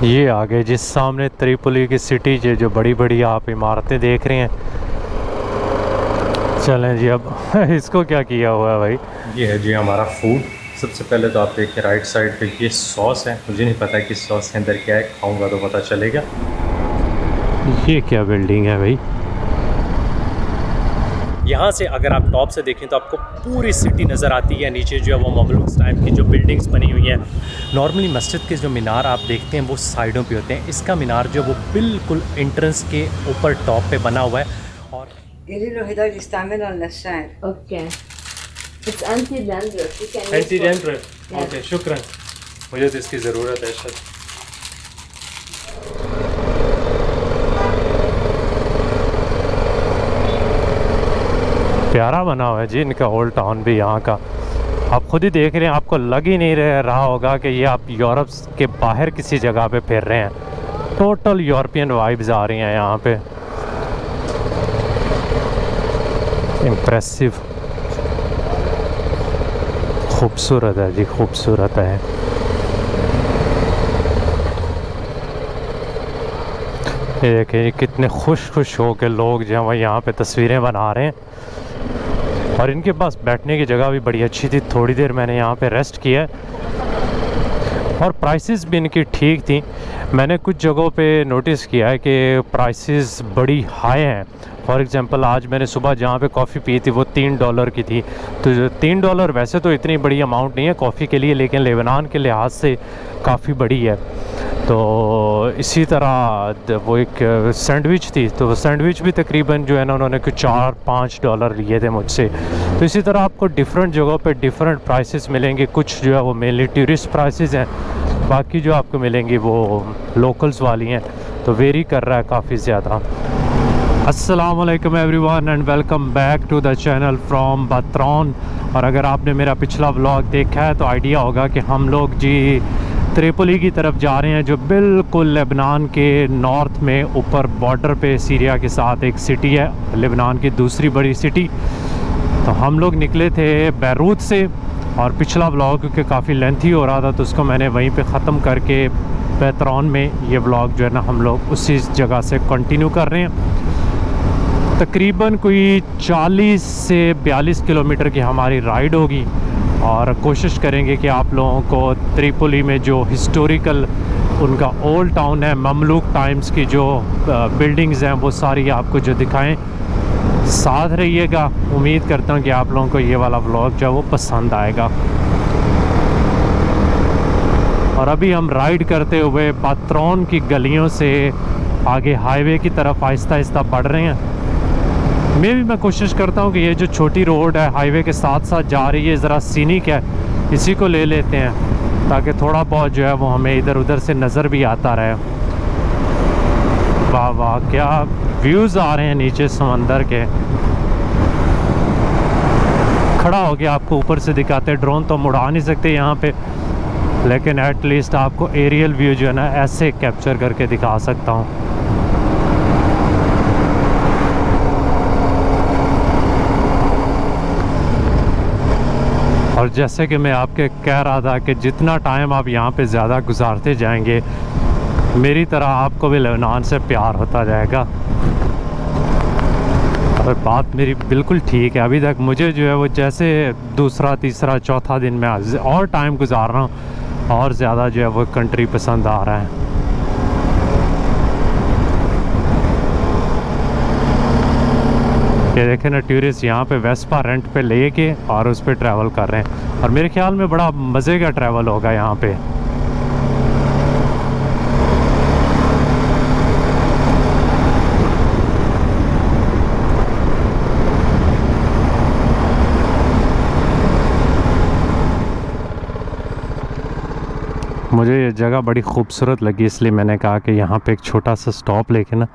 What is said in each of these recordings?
ये आगे जिस सामने त्रिपोली की सिटी जो बड़ी बड़ी आप इमारतें देख रहे हैं। चलें जी अब इसको क्या किया हुआ है भाई। ये है जी हमारा फूड। सबसे पहले तो आप देखिए राइट साइड पे ये सॉस है। मुझे नहीं पता कि सॉस के अंदर क्या है, खाऊंगा तो पता चलेगा। ये क्या बिल्डिंग है भाई। यहाँ से अगर आप टॉप से देखें तो आपको पूरी सिटी नज़र आती है। नीचे जो है वो ममलूक टाइप की जो बिल्डिंग्स बनी हुई हैं। नॉर्मली मस्जिद के जो मीनार आप देखते हैं वो साइडों पे होते हैं। इसका मीनार जो वो बिल्कुल एंट्रेंस के ऊपर टॉप पे बना हुआ है। और Okay. It's anti-dandruff. You can use anti for- dandruff. Okay शुक्रिया, मुझे तो इसकी ज़रूरत है शायद। प्यारा बना हुआ है जी इनका ओल्ड टाउन भी यहाँ का। आप खुद ही देख रहे हैं, आपको लग ही नहीं रहा होगा कि ये आप यूरोप के बाहर किसी जगह पे फिर रहे हैं। टोटल यूरोपियन वाइब्स आ रही हैं यहाँ पे। इम्प्रेसिव, खूबसूरत है जी, खूबसूरत है। ये देखिए कितने खुश हो के लोग जो हैं यहाँ पे तस्वीरें बना रहे हैं। और इनके पास बैठने की जगह भी बड़ी अच्छी थी। थोड़ी देर मैंने यहाँ पे रेस्ट किया और प्राइसेस भी इनकी ठीक थी। मैंने कुछ जगहों पे नोटिस किया है कि प्राइसेस बड़ी हाई हैं। फॉर एग्जांपल आज मैंने सुबह जहाँ पे कॉफ़ी पी थी वो $3 की थी। तो $3 वैसे तो इतनी बड़ी अमाउंट नहीं है कॉफ़ी के लिए, लेकिन लेबनान के लिहाज से काफ़ी बड़ी है। तो इसी तरह वो एक सैंडविच थी, तो वो सैंडविच भी तकरीबन जो है ना उन्होंने कुछ $4-5 लिए थे मुझसे। तो इसी तरह आपको डिफरेंट जगहों पे डिफरेंट प्राइसेस मिलेंगे। कुछ जो है वो मेनली टूरिस्ट प्राइसेस हैं, बाकी जो आपको मिलेंगी वो लोकल्स वाली हैं। तो वेरी कर रहा है काफ़ी ज़्यादा। अस्सलाम वालेकुम everyone and welcome back to the channel from बतरौन। और अगर आपने मेरा पिछला व्लॉग देखा है तो आइडिया होगा कि हम लोग जी त्रिपोली की तरफ जा रहे हैं, जो बिल्कुल लेबनान के नॉर्थ में ऊपर बॉर्डर पे सीरिया के साथ एक सिटी है, लेबनान की दूसरी बड़ी सिटी। तो हम लोग निकले थे बैरूत से, और पिछला व्लॉग क्योंकि काफ़ी लेंथी हो रहा था तो उसको मैंने वहीं पे ख़त्म करके बतरौन में ये व्लॉग जो है ना हम लोग उसी जगह से कंटिन्यू कर रहे हैं। तकरीबन कोई 40 से 42 किलोमीटर की हमारी राइड होगी और कोशिश करेंगे कि आप लोगों को त्रिपोली में जो हिस्टोरिकल उनका ओल्ड टाउन है, ममलूक टाइम्स की जो बिल्डिंग्स हैं वो सारी आपको जो दिखाएं। साथ रहिएगा, उम्मीद करता हूँ कि आप लोगों को ये वाला व्लॉग जो है वो पसंद आएगा। और अभी हम राइड करते हुए बतरौन की गलियों से आगे हाईवे की तरफ आहिस्ता आहिस्ता बढ़ रहे हैं। मैं कोशिश करता हूँ कि ये जो छोटी रोड है हाईवे के साथ साथ जा रही है, ज़रा सीनिक है, इसी को ले लेते हैं ताकि थोड़ा बहुत जो है वो हमें इधर उधर से नज़र भी आता रहे। वाह वाह क्या व्यूज़ आ रहे हैं नीचे समंदर के। खड़ा हो गया आपको ऊपर से दिखाते, ड्रोन तो हम उड़ा नहीं सकते यहाँ पे, लेकिन एट लीस्ट आपको एरियल व्यू जो है ना ऐसे कैप्चर करके दिखा सकता हूँ। और जैसे कि मैं आपके कह रहा था कि जितना टाइम आप यहाँ पे ज़्यादा गुजारते जाएंगे, मेरी तरह आपको भी लेबनान से प्यार होता जाएगा। और बात मेरी बिल्कुल ठीक है। अभी तक मुझे जो है वो जैसे दूसरा तीसरा चौथा दिन में और टाइम गुजार रहा हूँ और ज़्यादा जो है वो कंट्री पसंद आ रहा है। ये देखें ना, टूरिस्ट यहाँ पे वेस्पा रेंट पे लेके और उस पर ट्रैवल कर रहे हैं, और मेरे ख्याल में बड़ा मज़े का ट्रैवल होगा यहाँ पे। मुझे ये जगह बड़ी खूबसूरत लगी, इसलिए मैंने कहा कि यहाँ पे एक छोटा सा स्टॉप लेके ना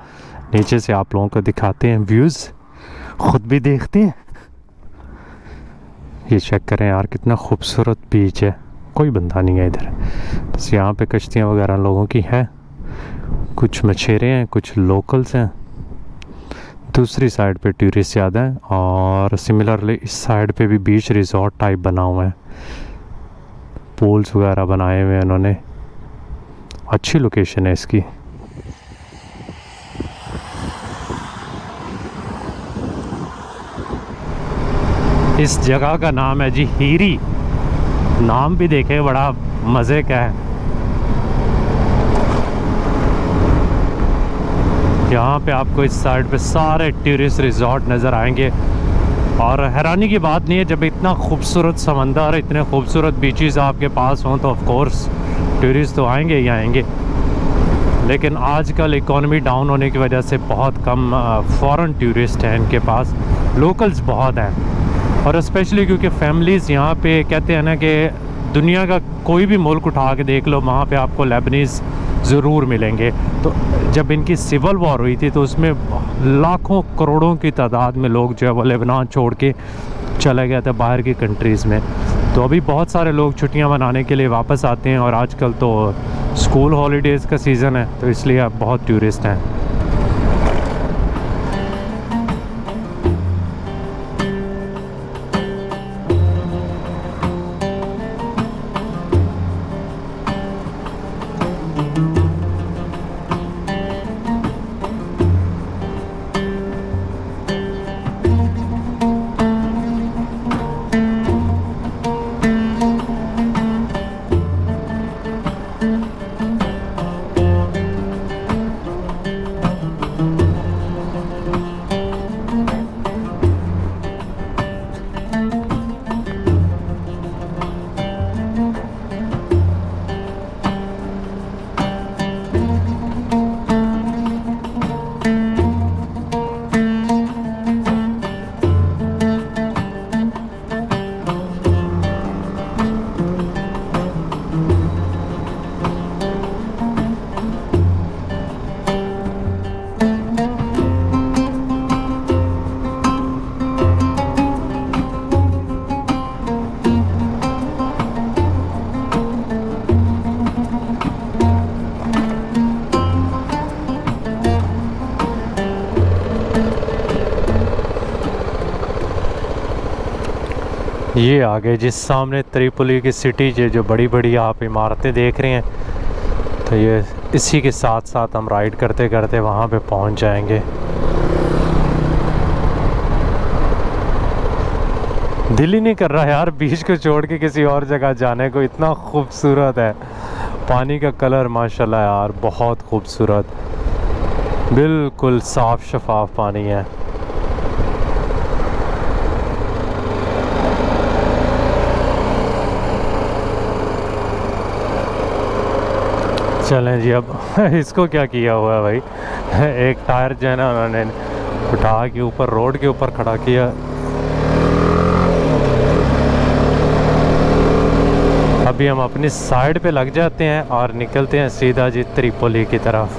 नीचे से आप लोगों को दिखाते हैं व्यूज़, ख़ुद भी देखते हैं। ये चेक करें यार कितना खूबसूरत बीच है, कोई बंदा नहीं है इधर, बस यहाँ पे कश्तियाँ वगैरह लोगों की हैं, कुछ मछेरे हैं, कुछ लोकल्स हैं। दूसरी साइड पे टूरिस्ट ज़्यादा हैं, और सिमिलरली इस साइड पे भी बीच रिजॉर्ट टाइप बना हुआ है, पूल्स वगैरह बनाए हुए हैं उन्होंने। अच्छी लोकेशन है इसकी। इस जगह का नाम है जी हीरी। नाम भी देखे बड़ा मज़े का है। यहाँ पे आपको इस साइड पे सारे टूरिस्ट रिजॉर्ट नज़र आएंगे। और हैरानी की बात नहीं है, जब इतना खूबसूरत समंदर, इतने खूबसूरत बीचेस आपके पास हों तो ऑफ कोर्स टूरिस्ट तो आएंगे ही आएंगे। लेकिन आजकल इकोनॉमी डाउन होने की वजह से बहुत कम फॉरेन टूरिस्ट हैं इनके पास, लोकल्स बहुत हैं। और स्पेशली क्योंकि फैमिलीज़ यहाँ पे कहते हैं ना कि दुनिया का कोई भी मुल्क उठा के देख लो, वहाँ पे आपको लेबनीज़ ज़रूर मिलेंगे। तो जब इनकी सिविल वॉर हुई थी तो उसमें लाखों करोड़ों की तादाद में लोग जो है वो लेबनान छोड़ के चले गए थे बाहर की कंट्रीज़ में। तो अभी बहुत सारे लोग छुट्टियां मनाने के लिए वापस आते हैं, और आजकल तो स्कूल हॉलीडेज़ का सीज़न है तो इसलिए अब बहुत टूरिस्ट हैं। ये आगे जिस सामने त्रिपोली की सिटी जो बड़ी बड़ी आप इमारतें देख रहे हैं, तो ये इसी के साथ साथ हम राइड करते करते वहाँ पे पहुँच जाएंगे। दिल ही नहीं कर रहा यार बीच को छोड़ के किसी और जगह जाने को, इतना खूबसूरत है। पानी का कलर माशाल्लाह यार बहुत खूबसूरत, बिल्कुल साफ शफाफ पानी है। चलें जी, अब इसको क्या किया हुआ है भाई, एक टायर जो है ना उन्होंने उठा के ऊपर रोड के ऊपर खड़ा किया। अभी हम अपनी साइड पे लग जाते हैं और निकलते हैं सीधा जी त्रिपोली की तरफ।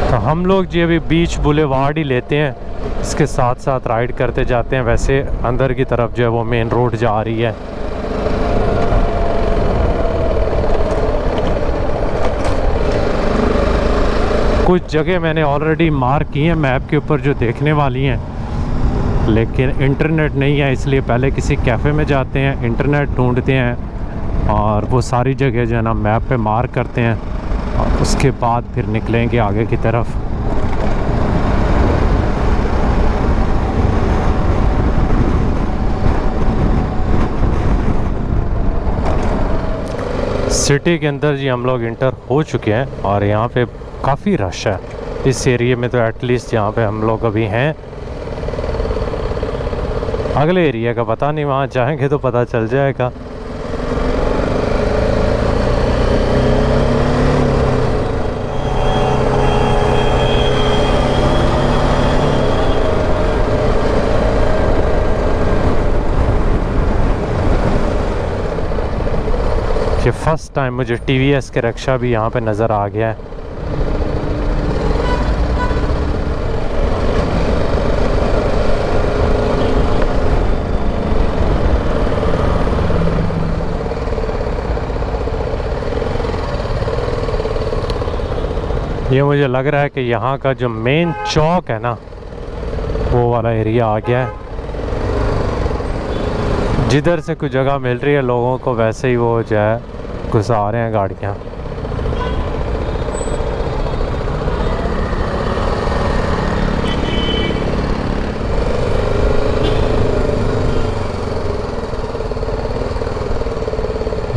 तो हम लोग जी अभी बीच बुलेवार्ड ही लेते हैं, इसके साथ साथ राइड करते जाते हैं। वैसे अंदर की तरफ जो है वो मेन रोड जा रही है। कुछ जगह मैंने ऑलरेडी मार्क की हैं मैप के ऊपर जो देखने वाली हैं, लेकिन इंटरनेट नहीं है, इसलिए पहले किसी कैफ़े में जाते हैं, इंटरनेट ढूंढते हैं और वो सारी जगह जो है ना मैप पे मार्क करते हैं, और उसके बाद फिर निकलेंगे आगे की तरफ। सिटी के अंदर जी हम लोग इंटर हो चुके हैं और यहाँ पे काफ़ी रश है इस एरिया में। तो एटलीस्ट यहाँ पे हम लोग अभी हैं, अगले एरिया का पता नहीं, वहाँ जाएंगे तो पता चल जाएगा। ये फर्स्ट टाइम मुझे TVS के रिक्शा भी यहाँ पे नज़र आ गया है। ये मुझे लग रहा है कि यहाँ का जो मेन चौक है ना, वो वाला एरिया आ गया है। जिधर से कुछ जगह मिल रही है लोगों को, वैसे ही वो जो है घुसा रहे हैं गाड़ियाँ।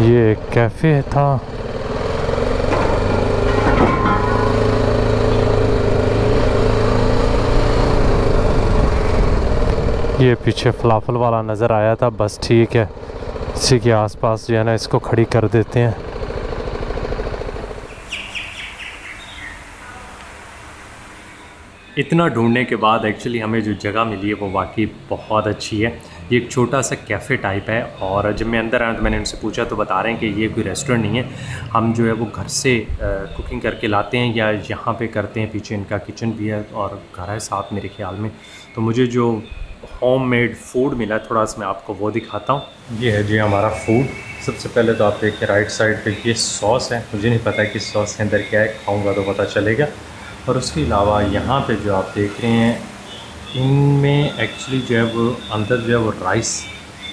ये एक कैफ़े था। ये पीछे फलाफल वाला नज़र आया था, बस ठीक है, इसी के आसपास जो है ना इसको खड़ी कर देते हैं। इतना ढूंढने के बाद एक्चुअली हमें जो जगह मिली है वो वाकई बहुत अच्छी है। ये एक छोटा सा कैफ़े टाइप है, और जब मैं अंदर आया तो मैंने उनसे पूछा तो बता रहे हैं कि ये कोई रेस्टोरेंट नहीं है, हम जो है वो घर से कुकिंग करके लाते हैं या यहाँ पे करते हैं। पीछे इनका किचन भी है और घर है साथ मेरे ख्याल में। तो मुझे जो होममेड फूड मिला थोड़ा सा मैं आपको वो दिखाता हूँ। ये है जी हमारा फूड। सबसे पहले तो आप देखिए राइट साइड पे ये सॉस है, मुझे नहीं पता कि सॉस के अंदर क्या है, खाऊंगा तो पता चलेगा। और उसके अलावा यहाँ पे जो आप देख रहे हैं इनमें एक्चुअली जो है वो अंदर जो है वो राइस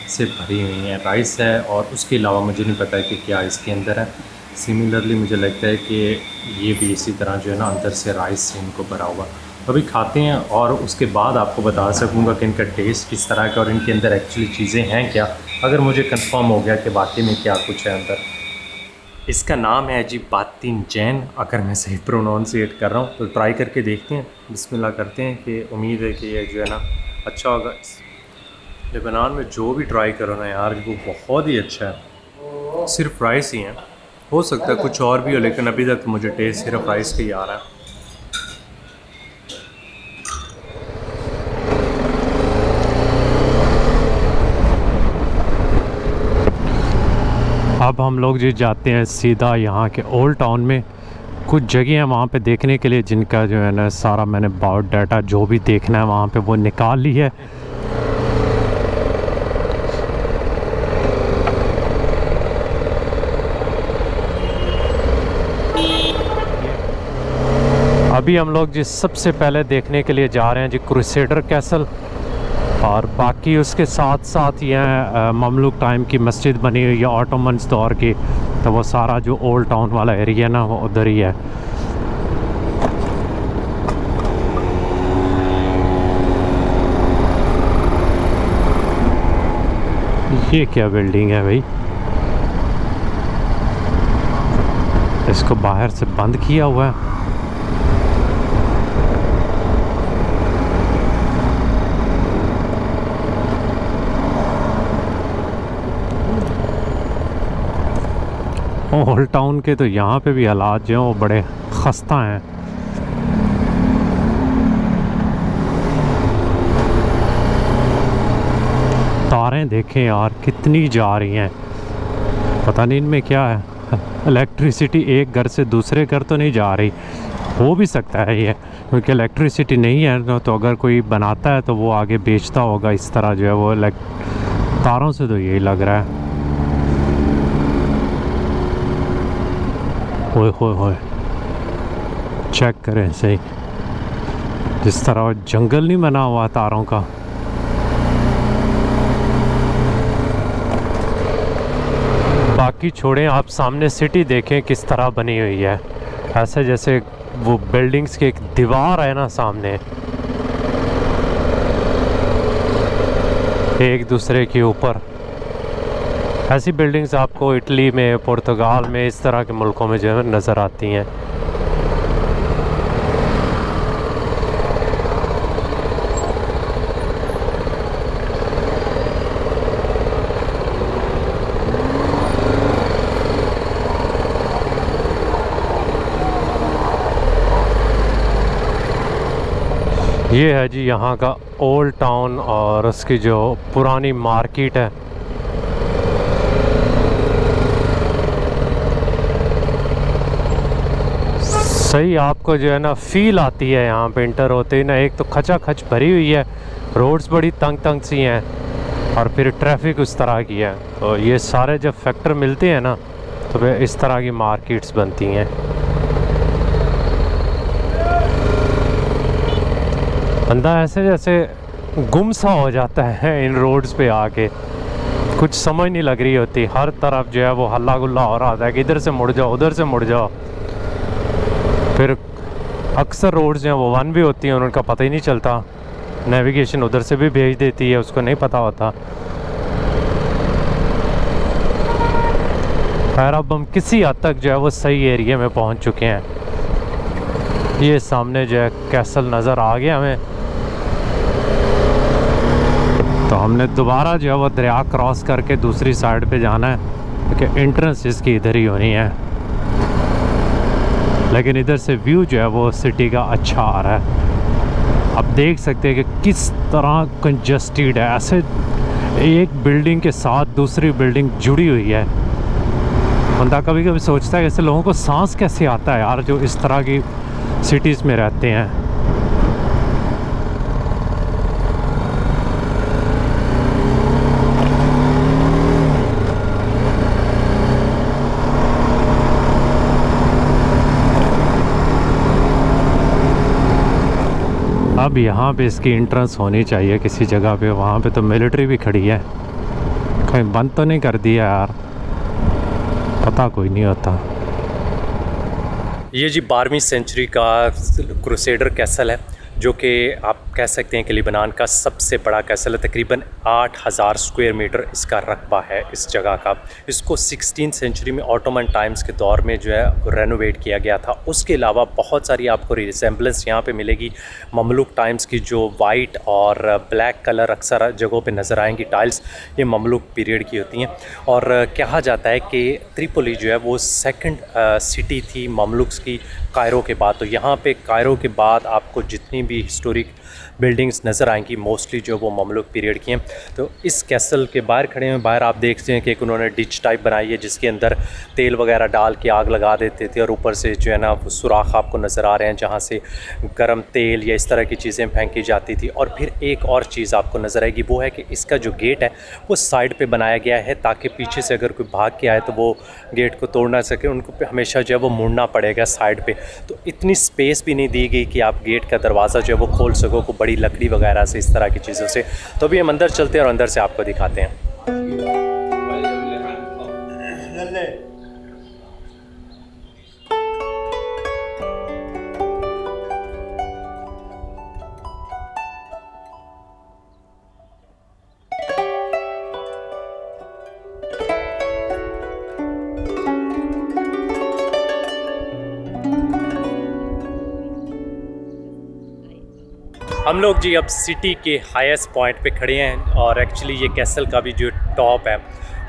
से भरी हुई है, राइस है। और उसके अलावा मुझे नहीं पता कि क्या इसके अंदर है। सिमिलरली मुझे लगता है कि ये भी इसी तरह जो है ना अंदर से राइस से इनको भरा हुआ। अभी खाते हैं और उसके बाद आपको बता सकूँगा कि इनका टेस्ट किस तरह का और इनके अंदर एक्चुअली चीज़ें हैं क्या, अगर मुझे कंफर्म हो गया कि वाकई में क्या कुछ है अंदर। इसका नाम है जी बातिन जैन, अगर मैं सही प्रोनाउंसिएट कर रहा हूँ। तो ट्राई करके देखते हैं, बिस्मिल्लाह करते हैं कि उम्मीद है कि ये जो है ना अच्छा होगा। लेबनान में जो भी ट्राई करो ना यार वो बहुत ही अच्छा है। सिर्फ राइस ही है, हो सकता है कुछ और भी हो, लेकिन अभी तक मुझे टेस्ट सिर्फ राइस का ही आ रहा है। अब हम लोग जो जाते हैं सीधा यहाँ के ओल्ड टाउन में। कुछ जगह हैं वहाँ पे देखने के लिए जिनका जो है ना सारा मैंने बायोडाटा जो भी देखना है वहाँ पे वो निकाल ली है। अभी हम लोग जिस सबसे पहले देखने के लिए जा रहे हैं जी क्रूसेडर कैसल, और बाकी उसके साथ साथ यह ममलूक टाइम की मस्जिद बनी हुई है ऑटोमन्स दौर की। तो वो सारा जो ओल्ड टाउन वाला एरिया ना वो उधर ही है। ये क्या बिल्डिंग है भाई, इसको बाहर से बंद किया हुआ है। ओल्ड टाउन के तो यहाँ पे भी हालात जो हैं वो बड़े खस्ता हैं। तारें देखें यार कितनी जा रही हैं, पता नहीं इनमें क्या है। इलेक्ट्रिसिटी एक घर से दूसरे घर तो नहीं जा रही, हो भी सकता है ये, क्योंकि इलेक्ट्रिसिटी नहीं है तो अगर कोई बनाता है तो वो आगे बेचता होगा इस तरह जो है वो तारों से, तो यही लग रहा है। होए होए होए, चेक करें सही, जिस तरह जंगल नहीं बना हुआ तारों का। बाकी छोड़ें, आप सामने सिटी देखें किस तरह बनी हुई है, ऐसे जैसे वो बिल्डिंग्स की एक दीवार है ना सामने, एक दूसरे के ऊपर। ऐसी बिल्डिंग्स आपको इटली में, पुर्तगाल में, इस तरह के मुल्कों में जो है नज़र आती हैं। ये है जी यहाँ का ओल्ड टाउन और उसकी जो पुरानी मार्केट है। सही आपको जो है ना फील आती है यहाँ पे इंटर होते ही ना। एक तो खचा खच भरी हुई है, रोड्स बड़ी तंग तंग सी हैं, और फिर ट्रैफिक उस तरह की है। तो ये सारे जब फैक्टर मिलते हैं ना तो फिर इस तरह की मार्केट्स बनती हैं। बंदा ऐसे जैसे गुम सा हो जाता है इन रोड्स पे आके, कुछ समझ नहीं लग रही होती। हर तरफ जो है वो हल्ला गुल्ला हो रहा होता है कि इधर से मुड़ जाओ, उधर से मुड़ जाओ। फिर अक्सर रोड्स जो हैं वो वन भी होती हैं और उनका पता ही नहीं चलता, नेविगेशन उधर से भी भेज देती है, उसको नहीं पता होता। खैर अब हम किसी हद तक जो है वो सही एरिया में पहुंच चुके हैं। ये सामने जो है कैसल नज़र आ गया हमें, तो हमने दोबारा जो है वो दरिया क्रॉस करके दूसरी साइड पे जाना है, क्योंकि एंट्रेंस इसकी इधर ही होनी है। लेकिन इधर से व्यू जो है वो सिटी का अच्छा आ रहा है। आप देख सकते हैं कि किस तरह कंजस्टेड है, ऐसे एक बिल्डिंग के साथ दूसरी बिल्डिंग जुड़ी हुई है। बंदा कभी कभी सोचता है ऐसे लोगों को सांस कैसे आता है यार, जो इस तरह की सिटीज़ में रहते हैं। अब यहाँ पे इसकी एंट्रेंस होनी चाहिए किसी जगह पे, वहाँ पे तो मिलिट्री भी खड़ी है। कहीं बंद तो नहीं कर दिया यार, पता कोई नहीं होता। ये जी 12वीं सेंचुरी का क्रूसेडर कैसल है, जो कि आप कह सकते हैं कि लिबनान का सबसे बड़ा कैसल है। तकरीबन 8000 स्क्वायर मीटर इसका रकबा है इस जगह का। इसको 16th सेंचुरी में ऑटोमन टाइम्स के दौर में जो है रेनोवेट किया गया था। उसके अलावा बहुत सारी आपको रिसेम्बलेंस यहाँ पे मिलेगी ममलूक टाइम्स की, जो वाइट और ब्लैक कलर अक्सर जगहों पे नज़र आएंगी टाइल्स, ये ममलूक पीरियड की होती हैं। और कहा जाता है कि त्रिपोली जो है वो सेकंड सिटी थी ममलूक्स की कायरो के बाद। तो यहाँ पे कायरो के बाद आपको जितनी भी हिस्टोरिक बिल्डिंग्स नज़र आएंगी मोस्टली जो वो ममलूक पीरियड की हैं। तो इस कैसल के बाहर खड़े हैं, बाहर आप देखते हैं कि एक उन्होंने डिच टाइप बनाई है जिसके अंदर तेल वगैरह डाल के आग लगा देते थे, और ऊपर से जो है ना सुराख आपको नज़र आ रहे हैं जहाँ से गर्म तेल या इस तरह की चीज़ें फेंकी जाती थी। और फिर एक और चीज़ आपको नज़र आएगी, वो है कि इसका जो गेट है वो साइड पर बनाया गया है ताकि पीछे से अगर कोई भाग के आए तो वो गेट को तोड़ ना सके, उनको हमेशा जो है वो मुड़ना पड़ेगा साइड पर। तो इतनी स्पेस भी नहीं दी गई कि आप गेट का दरवाज़ा जो है वो खोल सको को बड़ी लकड़ी वगैरह से, इस तरह की चीज़ों से। तो अभी हम अंदर चलते हैं और अंदर से आपको दिखाते हैं। हम लोग जी अब सिटी के हाईएस्ट पॉइंट पे खड़े हैं, और एक्चुअली ये कैसल का भी जो टॉप है।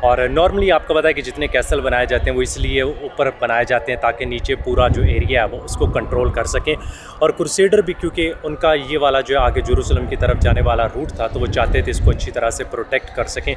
और नॉर्मली आपको पता है कि जितने कैसल बनाए जाते हैं वो इसलिए ऊपर बनाए जाते हैं ताकि नीचे पूरा जो एरिया है वो उसको कंट्रोल कर सकें। और क्रूसेडर भी क्योंकि उनका ये वाला जो है आगे जेरूसलम की तरफ जाने वाला रूट था, तो वो चाहते थे इसको अच्छी तरह से प्रोटेक्ट कर सकें,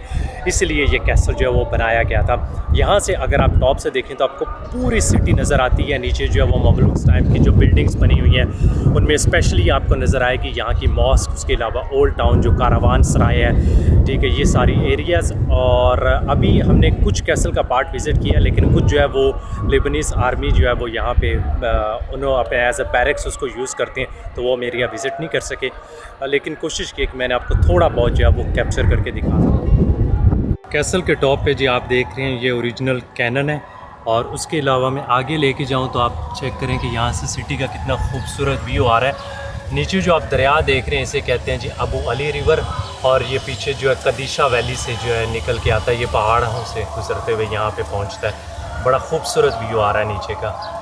इसलिए ये कैसल जो है वो बनाया गया था। यहाँ से अगर आप टॉप से देखें तो आपको पूरी सिटी नज़र आती है। नीचे जो है वो ममलूक टाइम की जो बिल्डिंग्स बनी हुई हैं उनमें स्पेशली आपको नज़र आएगी यहाँ की मॉस्क, उसके अलावा ओल्ड टाउन जो कारावान सराय है, ठीक है, ये सारी एरियाज़। और अभी हमने कुछ कैसल का पार्ट विज़िट किया, लेकिन कुछ जो है वो लेबनीज़ आर्मी जो है वो यहाँ पे उन्होंने अपने एज अ बैरक्स उसको यूज़ करते हैं, तो वो हम एरिया विज़िट नहीं कर सके। लेकिन कोशिश की कि मैंने आपको थोड़ा बहुत जो है वो कैप्चर करके दिखा। कैसल के टॉप पे जी आप देख रहे हैं ये ओरिजिनल कैनन है, और उसके अलावा मैं आगे लेके जाऊँ तो आप चेक करें कि यहाँ से सिटी का कितना खूबसूरत व्यू आ रहा है। नीचे जो आप दरिया देख रहे हैं इसे कहते हैं जी अबू अली रिवर, और ये पीछे जो है कदीशा वैली से जो है निकल के आता है, ये पहाड़ों से गुजरते हुए यहाँ पे पहुँचता है। बड़ा खूबसूरत व्यू आ रहा है नीचे का।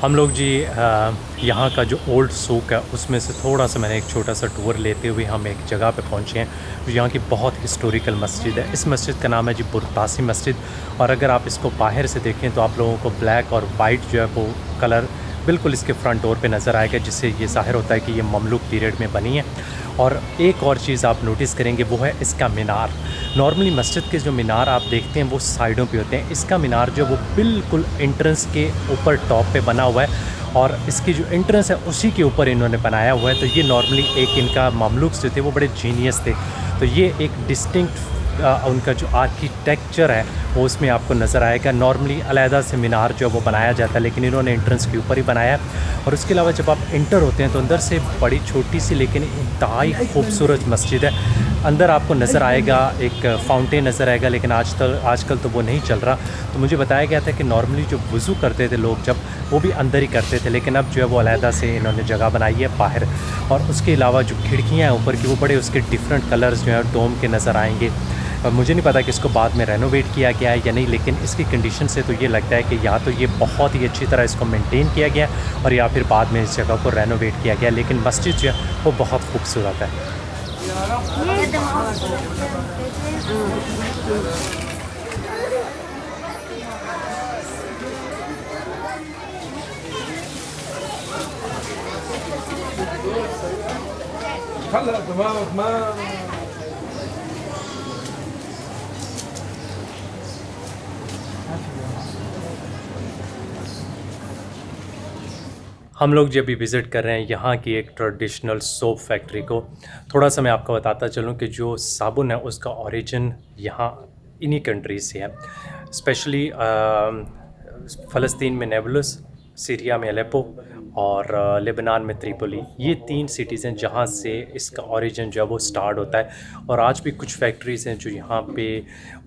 हम लोग जी यहाँ का जो ओल्ड सूक है उसमें से थोड़ा सा मैंने एक छोटा सा टूर लेते हुए हम एक जगह पे पहुँचे हैं जो यहाँ की बहुत हिस्टोरिकल मस्जिद है। इस मस्जिद का नाम है जी बुरतासी मस्जिद, और अगर आप इसको बाहर से देखें तो आप लोगों को ब्लैक और वाइट जो है वो कलर बिल्कुल इसके फ्रंट डोर पे नज़र आएगा, जिससे ये ज़ाहिर होता है कि ये ममलूक पीरियड में बनी है। और एक और चीज़ आप नोटिस करेंगे वो है इसका मीनार। नॉर्मली मस्जिद के जो मीनार आप देखते हैं वो साइडों पे होते हैं, इसका मीनार जो वो बिल्कुल एंट्रेंस के ऊपर टॉप पे बना हुआ है और इसकी जो एंट्रेंस है उसी के ऊपर इन्होंने बनाया हुआ है। तो ये नॉर्मली एक इनका मामलूक्स जो थे वो बड़े जीनियस थे, तो ये एक डिस्टिंक्ट उनका जो आर्किटेक्चर है वो उसमें आपको नज़र आएगा। नॉर्मली अलहदा से मीनार जो है वो बनाया जाता है, लेकिन इन्होंने एंट्रेंस के ऊपर ही बनाया है। और उसके अलावा जब आप इंटर होते हैं तो अंदर से बड़ी छोटी सी लेकिन इंतहाई खूबसूरत मस्जिद है। अंदर आपको नज़र आएगा एक फाउंटेन नज़र आएगा, लेकिन आजकल तो वो नहीं चल रहा। तो मुझे बताया गया था कि नॉर्मली जो वज़ू करते थे लोग जब, वो भी अंदर ही करते थे, लेकिन अब जो है वो अलहदा से इन्होंने जगह बनाई है बाहर। और उसके अलावा जो खिड़कियाँ हैं ऊपर की वो बड़े उसके डिफरेंट कलर्स जो है डोम के नज़र आएंगे। मुझे नहीं पता कि इसको बाद में रेनोवेट किया गया है या नहीं, लेकिन इसकी कंडीशन से तो ये लगता है कि या तो ये बहुत ही अच्छी तरह इसको मेंटेन किया गया और या फिर बाद में इस जगह को रेनोवेट किया गया। लेकिन मस्जिद जो है वो बहुत खूबसूरत है। हम लोग जब भी विज़िट कर रहे हैं यहाँ की एक ट्रेडिशनल सोप फैक्ट्री को, थोड़ा सा मैं आपको बताता चलूँ कि जो साबुन है उसका ओरिजिन यहाँ इन्हीं कंट्रीज से है। स्पेशली फ़लस्तीन में नेबुलस, सीरिया में अलेप्पो और लेबनान में त्रिपोली, ये 3 सिटीज़ हैं जहाँ से इसका ओरिजिन जो है वो स्टार्ट होता है। और आज भी कुछ फैक्ट्रीज़ हैं जो यहाँ पे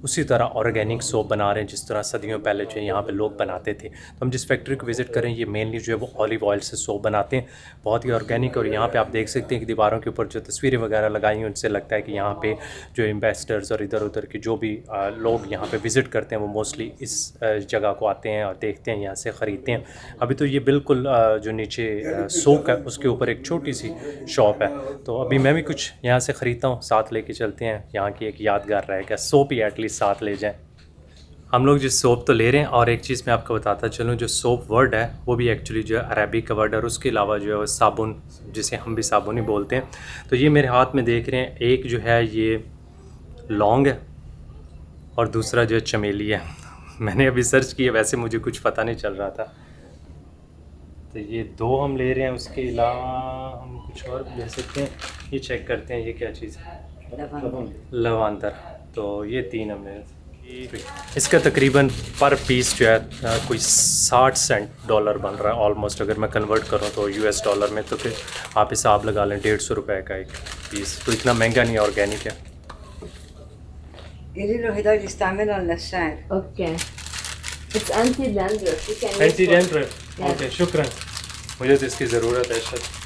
उसी तरह ऑर्गेनिक सोप बना रहे हैं जिस तरह सदियों पहले जो यहाँ पे लोग बनाते थे। तो हम जिस फैक्ट्री को विज़िट करें ये मेनली जो है वो ऑलिव ऑयल से सोप बनाते हैं, बहुत ही ऑर्गेनिक। और यहाँ पे आप देख सकते हैं कि दीवारों के ऊपर जो तस्वीरें वगैरह लगाई हैं उनसे लगता है कि यहाँ पे जो इन्वेस्टर्स और इधर उधर के जो भी लोग यहाँ पे विज़िट करते हैं वो मोस्टली इस जगह को आते हैं और देखते हैं, यहाँ से ख़रीदते हैं। अभी तो ये बिल्कुल जो नीचे सोक है उसके ऊपर एक छोटी सी शॉप है, तो अभी मैं भी कुछ यहाँ से ख़रीदता हूँ, साथ लेके चलते हैं। यहाँ की एक यादगार रहेगा, सोप ही एटलीस्ट साथ ले जाएं। हम लोग जो सोप तो ले रहे हैं, और एक चीज़ मैं आपको बताता चलूँ, जो सोप वर्ड है वो भी एक्चुअली जो है अरबी का वर्ड है, और उसके अलावा जो है वो साबुन, जिसे हम भी साबुन ही बोलते हैं। तो ये मेरे हाथ में देख रहे हैं, एक जो है ये लौंग है और दूसरा जो है चमेली है। मैंने अभी सर्च किया, वैसे मुझे कुछ पता नहीं चल रहा था। तो ये 2 हम ले रहे हैं, उसके अलावा हम कुछ और ले सकते हैं। ये चेक करते हैं ये क्या चीज़ है, लवांदर। तो ये 3 हम ले रहे हैं। इसका तकरीबन पर पीस जो है कोई 60 सेंट डॉलर बन रहा है ऑलमोस्ट। अगर मैं कन्वर्ट करूँ तो US डॉलर में, तो फिर आप हिसाब लगा लें 150 रुपये का एक पीस। तो इतना महंगा नहीं, ऑर्गेनिक है। Okay. It's anti-dandruff. You can use anti for- dandruff. Yeah. Okay, शुक्रिया, मुझे तो इसकी ज़रूरत है शायद।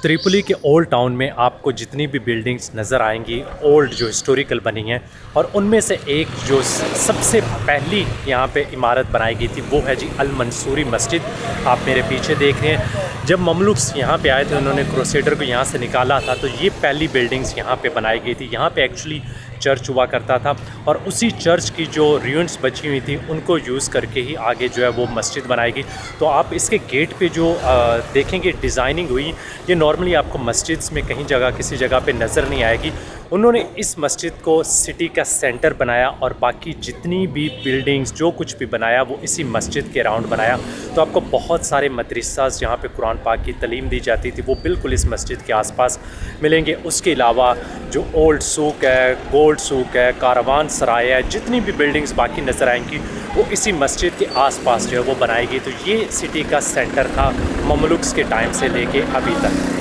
त्रिपोली के ओल्ड टाउन में आपको जितनी भी बिल्डिंग्स नज़र आएंगी ओल्ड जो हिस्टोरिकल बनी हैं, और उनमें से एक जो सबसे पहली यहाँ पे इमारत बनाई गई थी वो है जी अल मंसूरी मस्जिद। आप मेरे पीछे देख रहे हैं, जब ममलुक्स यहाँ पे आए थे उन्होंने क्रूसेडर को यहाँ से निकाला था, तो ये पहली बिल्डिंग्स यहाँ पे बनाई गई थी। यहाँ पे एक्चुअली चर्च हुआ करता था, और उसी चर्च की जो ruins बची हुई थी उनको यूज़ करके ही आगे जो है वो मस्जिद बनाएगी। तो आप इसके गेट पे जो देखेंगे डिज़ाइनिंग हुई, ये नॉर्मली आपको मस्जिद्स में कहीं जगह किसी जगह पे नज़र नहीं आएगी। उन्होंने इस मस्जिद को सिटी का सेंटर बनाया, और बाकी जितनी भी बिल्डिंग्स जो कुछ भी बनाया वो इसी मस्जिद के अराउंड बनाया। तो आपको बहुत सारे मदरसास जहाँ पे कुरान पाक की तालीम दी जाती थी वो बिल्कुल इस मस्जिद के आसपास मिलेंगे। उसके अलावा जो ओल्ड सूक है, गोल्ड सूक है, कारवान सराय है, जितनी भी बिल्डिंग्स बाकी नज़र आएंगी वो इसी मस्जिद के आसपास जो है वो बनाएगी। तो ये सिटी का सेंटर था ममलुक्स के टाइम से लेके अभी तक।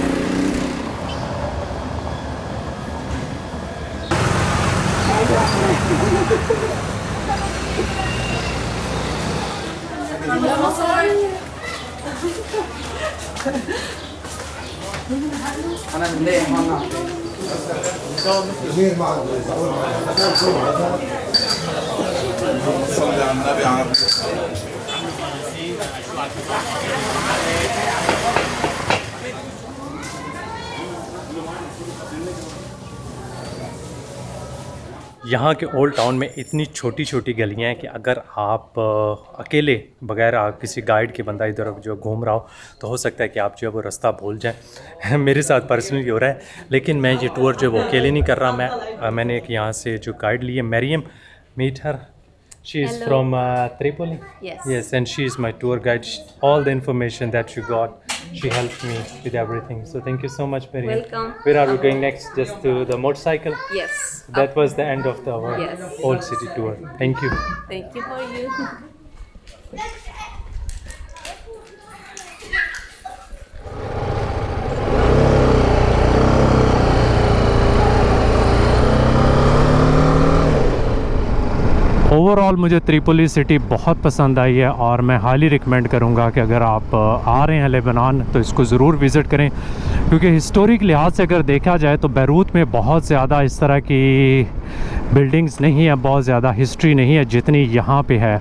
यहाँ के ओल्ड टाउन में इतनी छोटी छोटी गलियाँ हैं कि अगर आप अकेले बगैर आप किसी गाइड के बंदा इधर जो घूम रहा हो तो हो सकता है कि आप जो है वो रास्ता भूल जाएं। मेरे साथ पर्सनली हो रहा है, लेकिन मैं ये टूर जो है वो अकेले नहीं कर रहा। मैंने एक यहाँ से जो गाइड ली है, Mariam, meet her, she is from Tripoli. Yes, and she is my tour guide. All the information that you got, she helped me with everything. So thank you so much, Miriam. Welcome. Where are we going next? Just to the motorcycle? Yes. That was the end of our Yes. old city tour. Thank you. Thank you for you. Overall मुझे Tripoli city बहुत पसंद आई है और मैं highly recommend करूंगा कि अगर आप आ रहे हैं लेबनान तो इसको ज़रूर विज़िट करें, क्योंकि हिस्टोरिक लिहाज से अगर देखा जाए तो बैरूत में बहुत ज़्यादा इस तरह की बिल्डिंग्स नहीं है, बहुत ज़्यादा हिस्ट्री नहीं है जितनी यहाँ पे है।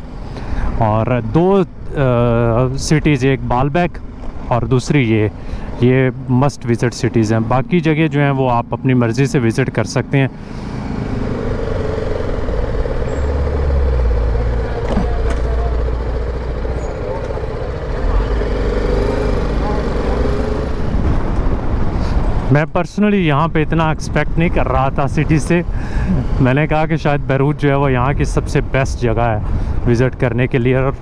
और दो सिटीज़, एक बालबेक और दूसरी ये मस्ट विज़िट सिटीज़ हैं। बाकी जगह जो हैं वो आप अपनी मर्ज़ी से विज़िट कर सकते हैं। मैं पर्सनली यहाँ पे इतना एक्सपेक्ट नहीं कर रहा था सिटी से। मैंने कहा कि शायद बैरूत जो है वो यहाँ की सबसे बेस्ट जगह है विज़िट करने के लिए, और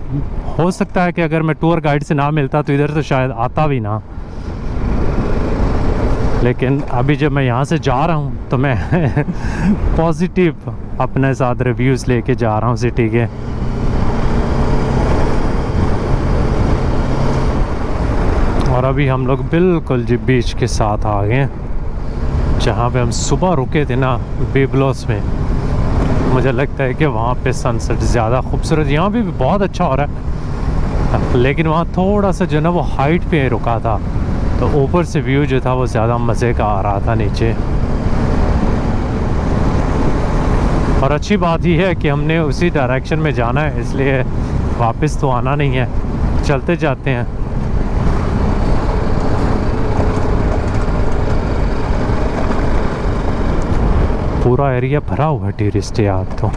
हो सकता है कि अगर मैं टूर गाइड से ना मिलता तो इधर से शायद आता भी ना। लेकिन अभी जब मैं यहाँ से जा रहा हूँ तो मैं पॉजिटिव अपने साथ रिव्यूज़ लेके जा रहा हूँ सिटी के। और अभी हम लोग बिल्कुल जी बीच के साथ आ गए हैं, जहाँ पे हम सुबह रुके थे ना बेबलोस में। मुझे लगता है कि वहाँ पे सनसेट ज़्यादा खूबसूरत, यहाँ पे भी बहुत अच्छा हो रहा है, लेकिन वहाँ थोड़ा सा जो ना वो हाइट पे रुका था तो ऊपर से व्यू जो था वो ज़्यादा मज़े का आ रहा था नीचे। और अच्छी बात ही है कि हमने उसी डायरेक्शन में जाना है, इसलिए वापस तो आना नहीं है, चलते जाते हैं। पूरा एरिया भरा हुआ है टूरिस्ट यार तो।